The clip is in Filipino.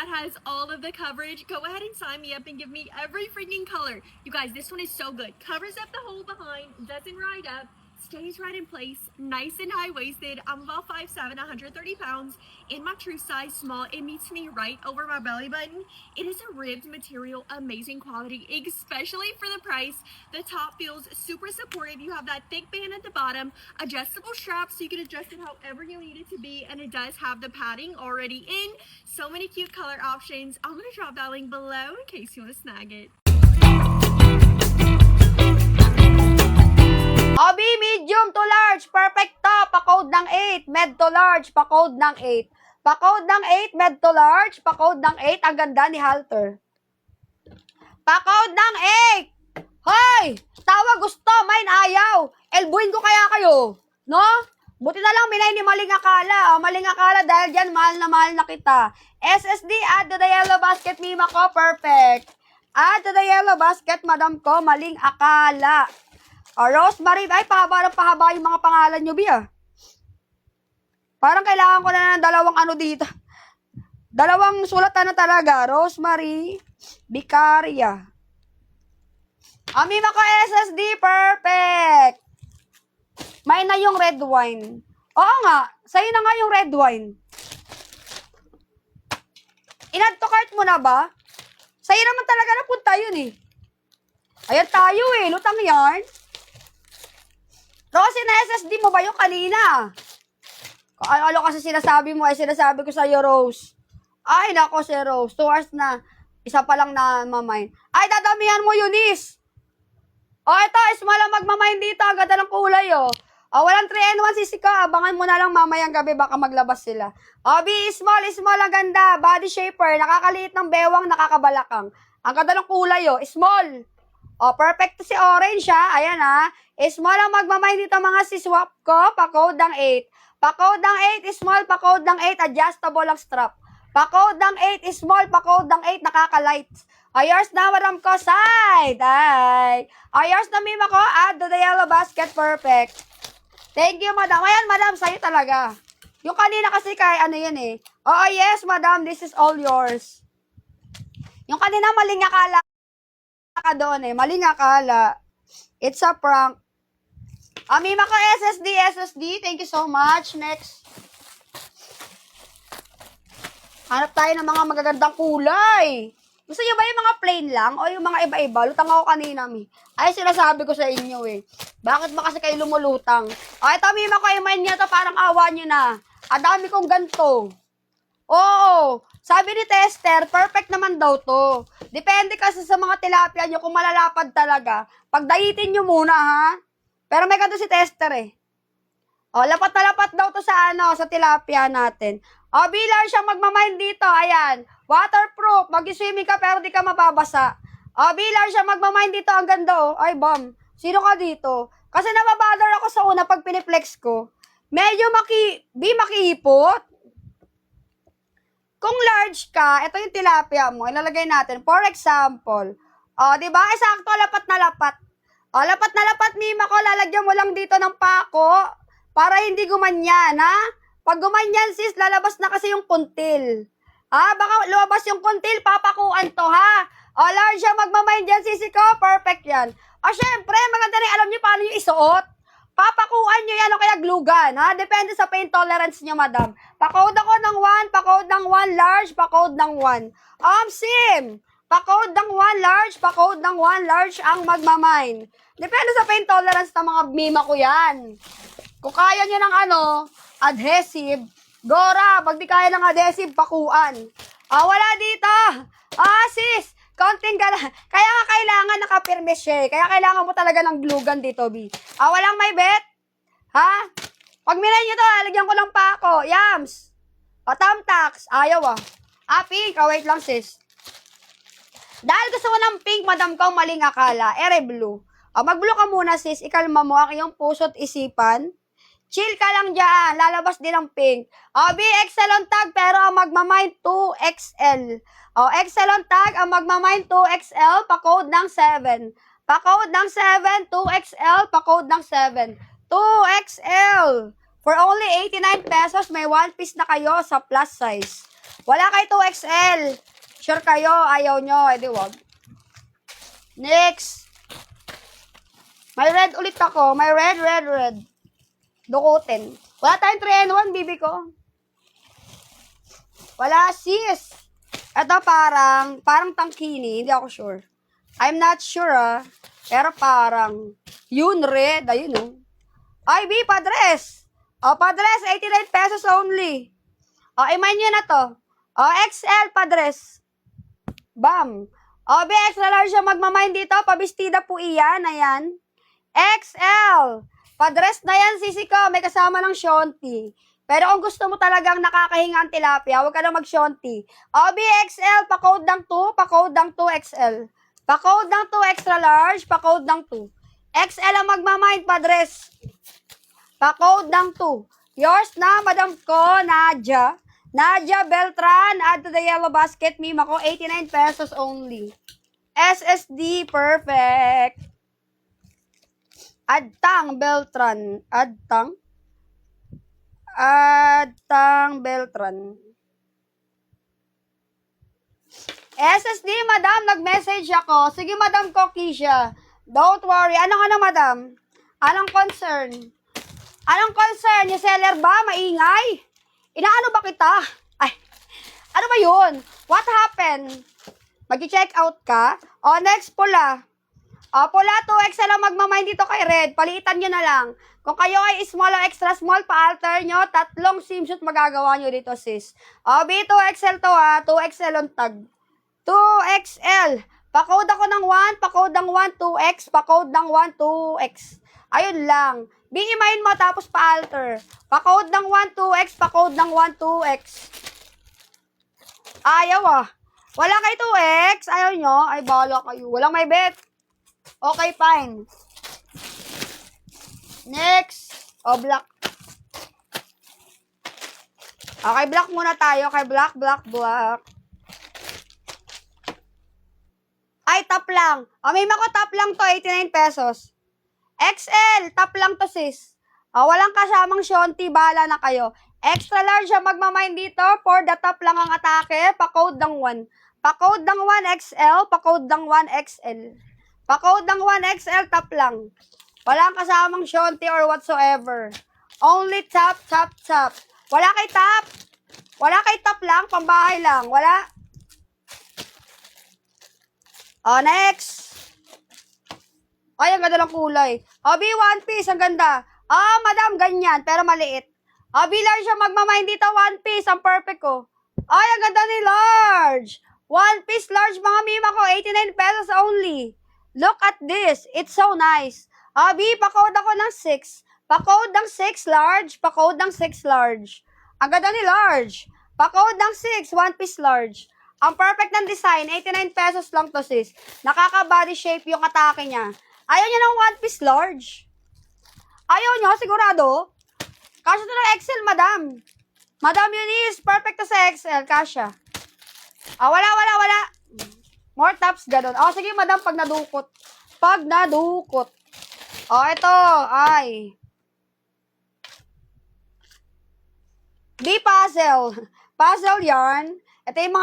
that has all of the coverage. Go ahead and sign me up and give me every freaking color. You guys, this one is so good. Covers up the whole behind, doesn't ride up, stays right in place, nice and high-waisted. I'm about 5'7", 130 pounds. In my true size, small, it meets me right over my belly button. It is a ribbed material, amazing quality, especially for the price. The top feels super supportive. You have that thick band at the bottom, adjustable straps so you can adjust it however you need it to be, and it does have the padding already in. So many cute color options. I'm gonna drop that link below in case you want to snag it. Obi, medium to large, perfect to, pa-code ng 8, med to large, pa-code ng 8. Pa-code ng 8, med to large, pa-code ng 8, ang ganda ni Halter. Pa-code ng 8! Hoy! Tawa gusto, mine ayaw. Elbuin ko kaya kayo. No? Buti na lang minay ni maling akala. Maling akala dahil dyan mahal na kita. SSD, add to the yellow basket, Mima ko, perfect. Add to the yellow basket, madam ko, maling akala. Rosemary, ay, pahaba yung mga pangalan nyo, Bia. Parang kailangan ko na ng dalawang ano dito. Dalawang sulatan na talaga. Rosemary, Vicaria. Mima ko SSD, perfect. May na yung red wine. Oo nga, sa'yo na nga yung red wine. In-add to cart mo na ba? Sa'yo naman talaga napunta yun eh. Ayan tayo eh, lutang yarn. Rosie, na SSD mo ba yung kanina? Ano kasi sinasabi mo? Ay, sinasabi ko sa'yo, Rose. Ay, nako si Rose. 2 hours na. Isa pa lang na mamain. Ay, dadamihan mo, Eunice. Ito, small ang magmamain dito. Ang ganda ng kulay, walang 3-in-1 sisi ka. Abangan mo na lang mamayang gabi. Baka maglabas sila. Small ang ganda. Body shaper. Nakakaliit ng bewang, nakakabalakang. Ang ganda ng kulay, small. Perfect si orange, ha. Ayan, ha. Small ang magmamain dito, mga siswap ko. Pa-code ng 8. Pa-code ng 8, small. Pa-code ng 8, adjustable ang strap. Pa-code ng 8, small. Pa-code ng 8, nakaka-light. Yours na, madam ko, side. Ay. Yours na, Mima ko, add to the yellow basket, perfect. Thank you, madam. Ayan, madam, sa'yo talaga. Yung kanina kasi kay, ano yan eh. Yes, madam, this is all yours. Yung kanina, maling akala ka doon eh. Maling akala. It's a prank. Mima ko, SSD. Thank you so much. Next. Hanap tayo ng mga magagandang kulay. Gusto nyo ba yung mga plain lang o yung mga iba-iba? Lutang ako kanina, Mi. Ay, sinasabi ko sa inyo eh. Bakit ba kasi kayo lumulutang? Ito, Mima ko, imain nyo to, parang awa nyo na. Dami kong ganito. Oo. Sabi ni Tester, perfect naman daw to. Depende kasi sa mga tilapia nyo kung malalapad talaga. Pagdayitin nyo muna, ha? Pero may ganito si Tester eh. Lapat na lapat daw to sa sa tilapia natin. Bilar siya magmamain dito. Ayan. Waterproof. Mag-swimming ka pero di ka mababasa. Bilar siya magmamain dito. Ang ganda, Ay, bam. Sino ka dito? Kasi nababother ako sa una pag piniplex ko. Medyo makihipot. Kung large ka, ito yung tilapia mo. Ilalagay natin. For example. Diba? Sakto, lapat na lapat. Lapat na lapat, Mima ko. Lalagyan mo lang dito ng pako. Para hindi gumanyan, ha? Pag gumanyan, sis, lalabas na kasi yung kuntil. Baka lumabas yung kuntil, papakuan to, ha? Large siya magmamain dyan, sisi ko. Perfect yan. Syempre, maganda rin alam nyo paano nyo isuot. Papakuan nyo yan o kaya glugan, ha? Depende sa pain tolerance nyo, madam. Pa-code ako ng 1, pa-code ng 1 large, pa-code ng 1. Sim, pa-code ng 1 large, pa-code ng 1 large ang magmamain. Depende sa pain tolerance ng mga Mima ko yan. Kung kaya nyo ng adhesive, Gora, pag di kaya ng adhesive, pakuan. Wala dito. Sis, konting gala. Kaya nga kailangan nakapirme siya. Kaya kailangan mo talaga ng glugan dito, B. Walang may bet? Ha? Pag minay nyo to, lagyan ko lang pa ako. Yams. Tamtax. Ayaw pink. Wait lang, sis. Dahil gusto mo ng pink, madam ko, maling akala. Ere blue. Mag-blue ka muna, sis. Ikalma mo ang iyong puso't isipan. Chill ka lang dyan. Lalabas din ang pink. XL on tag, pero ang magmamind 2XL. XL on tag, ang magmamind 2XL, pa-code ng 7. Pa-code ng 7, 2XL, pa-code ng 7. 2XL. For only 89 pesos, may one piece na kayo sa plus size. Wala kay 2XL. Sure kayo, ayaw nyo, edi wag. Next. May red ulit ako. May red. Dukutin. Wala tayong 3-in-1, bibi ko. Wala, sis. Ito parang tangkini. Hindi ako sure. I'm not sure, Pero parang, yun, red. Ayun, oh. Ay, B, Padres. O, Padres, 89 pesos only. O, i-mine nyo na to. O, XL, Padres. Bam. O, B, extra large siya magmamine dito. Pabistida po iyan. Ayan. XL. Padres na yan, sisi ko. May kasama ng Shonti. Pero kung gusto mo talagang nakakahinga ang tilapia, huwag ka na mag-Shonti. O, B, XL, pa-code ng 2, pa-code ng 2XL. Pa-code ng 2 extra large, pa-code ng 2. XL ang magmamine, Padres. Pa-code ng 2. Yours na, madam ko, Nadia. Nadia Beltran, add to the yellow basket, mima ko, 89 pesos only. SSD, perfect. Adtang Beltran. Adtang Beltran. SSD, madam, nag-message ako. Sige, madam ko, Keisha. Don't worry. Ano, madam? Anong concern? Anong concern? Yung seller ba? Maingay? Inaano ba kita? Ay, ano ba yun? What happened? Mag-check out ka? O, next, pula. O, pula, 2XL lang magmamine dito kay Red. Palitan nyo na lang. Kung kayo ay small o extra small, pa-alter nyo, 3 swimsuit magagawa nyo dito, sis. O, B, 2XL to, 2XL on tag. 2XL. Pa-code ako ng 1, pa-code ng 1, 2X, pa-code ng 1, 2X. Ayun lang. B-mine mo, tapos pa-alter. Pa-code ng 1, 2X, pa-code ng 1, 2X. Ayaw, Wala kay 2X? Ayaw nyo? Ay, bahala kayo. Walang may bet. Okay, fine. Next. O, black. Okay, black muna tayo. Okay, black. Ay, top lang. O, may mako top lang to, 89 pesos. XL, top lang to, sis. O, walang kasamang Shonti, bahala na kayo. Extra large siya magmamine dito. For the top lang ang atake. Pa-code ng 1. Pa-code ng 1XL, pa-code ng 1XL. Pa-code ng 1XL, top lang. Walang kasamang Shonti or whatsoever. Only top. Wala kay top. Wala kay top lang, pambahay lang. Wala. O, next. Ay, ang ganda ng kulay. O, B, one piece, ang ganda. Madam, ganyan, pero maliit. O, B, large siya magmamine dito, one piece, ang perfect ko. Ay, ang ganda ni large. One piece large, mga mima ko, 89 pesos only. Look at this, it's so nice. O, B, pa-code ako ng 6. Pa-code ng 6 large, pa-code ng 6 large. Ang ganda ni large. Pa-code ng 6, one piece large. Ang perfect ng design, 89 pesos lang to, sis. Nakaka-body shape yung atake niya. Ayaw niya ng one piece large. Ayaw niyo, sigurado. Kasya to ng XL, madam. Madam Eunice, perfect to sa XL, kasya. Wala. More tops, ganun. Sige, madam, pag nadukot. Ito, ay. B puzzle. Puzzle yarn. Ito yung mga